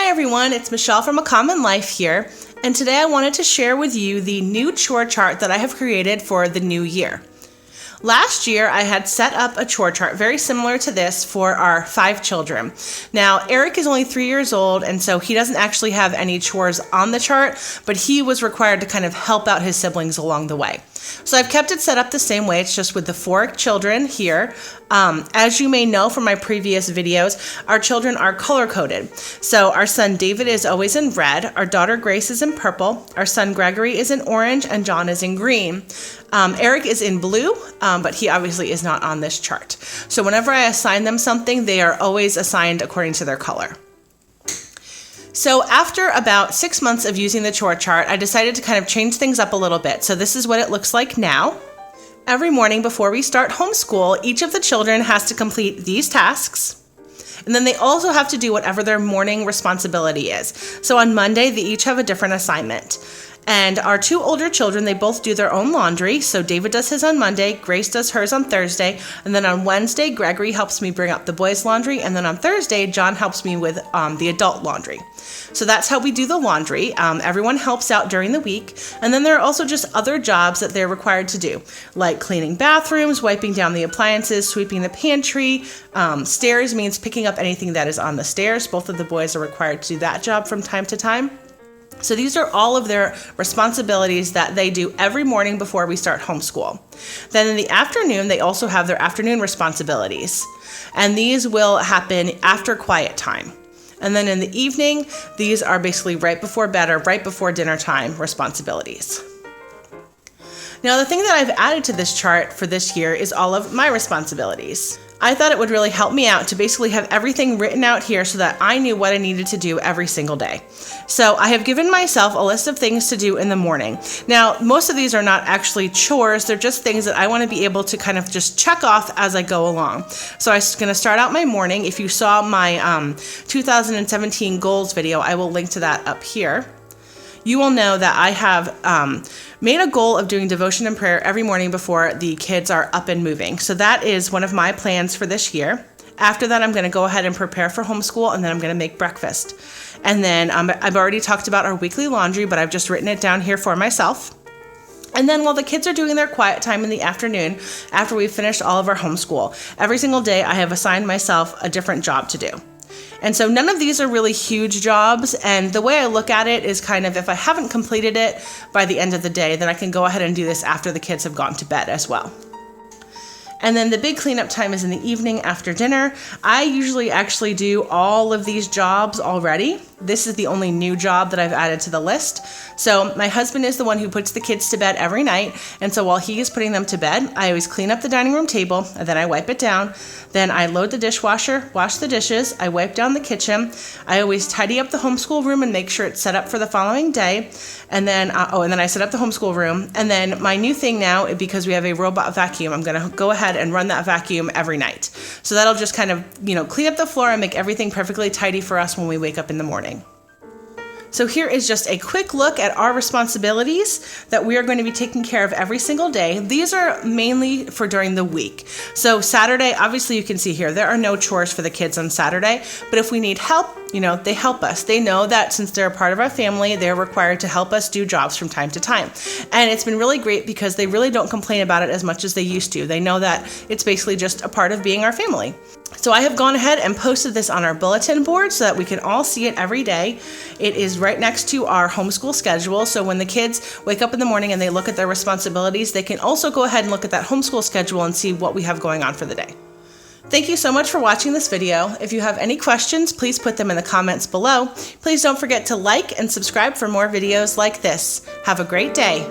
Hi everyone, it's Michelle from A Common Life here, and today I wanted to share with you the new chore chart that I have created for the new year. Last year, I had set up a chore chart very similar to this for our 5 children. Now, Eric is only 3 years old, and so he doesn't actually have any chores on the chart, but he was required to kind of help out his siblings along the way. So I've kept it set up the same way. It's just with the 4 children here. As you may know from my previous videos, our children are color-coded. So our son David is always in red, our daughter Grace is in purple, our son Gregory is in orange, and John is in green. Eric is in blue, but he obviously is not on this chart. So whenever I assign them something, they are always assigned according to their color. So after about 6 months of using the chore chart, I decided to kind of change things up a little bit. So this is what it looks like now. Every morning before we start homeschool, each of the children has to complete these tasks. And then they also have to do whatever their morning responsibility is. So on Monday, they each have a different assignment. And our 2 older children, they both do their own laundry. So David does his on Monday, Grace does hers on Thursday, and then on Wednesday, Gregory helps me bring up the boys' laundry, and then on Thursday, John helps me with the adult laundry. So that's how we do the laundry. Everyone helps out during the week, and then there are also just other jobs that they're required to do, like cleaning bathrooms, wiping down the appliances, sweeping the pantry. Stairs means picking up anything that is on the stairs. Both of the boys are required to do that job from time to time. So these are all of their responsibilities that they do every morning before we start homeschool. Then in the afternoon, they also have their afternoon responsibilities. And these will happen after quiet time. And then in the evening, these are basically right before bed or right before dinner time responsibilities. Now, the thing that I've added to this chart for this year is all of my responsibilities. I thought it would really help me out to basically have everything written out here so that I knew what I needed to do every single day. So I have given myself a list of things to do in the morning. Now, most of these are not actually chores. They're just things that I want to be able to kind of just check off as I go along. So I'm going to start out my morning. If you saw my 2017 goals video, I will link to that up here. You will know that I have made a goal of doing devotion and prayer every morning before the kids are up and moving. So that is one of my plans for this year. After that, I'm going to go ahead and prepare for homeschool, and then I'm going to make breakfast. And then I've already talked about our weekly laundry, but I've just written it down here for myself. And then while the kids are doing their quiet time in the afternoon, after we've finished all of our homeschool, every single day I have assigned myself a different job to do. And so none of these are really huge jobs, and the way I look at it is kind of if I haven't completed it by the end of the day, then I can go ahead and do this after the kids have gone to bed as well. And then the big cleanup time is in the evening after dinner. I usually actually do all of these jobs already. This is the only new job that I've added to the list. So my husband is the one who puts the kids to bed every night. And so while he is putting them to bed, I always clean up the dining room table, and then I wipe it down. Then I load the dishwasher, wash the dishes, I wipe down the kitchen. I always tidy up the homeschool room and make sure it's set up for the following day. And then, and then I set up the homeschool room. And then my new thing now, because we have a robot vacuum, I'm going to go ahead and run that vacuum every night. So that'll just kind of, clean up the floor and make everything perfectly tidy for us when we wake up in the morning. So here is just a quick look at our responsibilities that we are going to be taking care of every single day. These are mainly for during the week. So Saturday, obviously you can see here, there are no chores for the kids on Saturday, but if we need help, they help us. They know that since they're a part of our family, they're required to help us do jobs from time to time. And it's been really great because they really don't complain about it as much as they used to. They know that it's basically just a part of being our family. So I have gone ahead and posted this on our bulletin board so that we can all see it every day. It is right next to our homeschool schedule. So when the kids wake up in the morning and they look at their responsibilities, they can also go ahead and look at that homeschool schedule and see what we have going on for the day. Thank you so much for watching this video. If you have any questions, please put them in the comments below. Please don't forget to like and subscribe for more videos like this. Have a great day.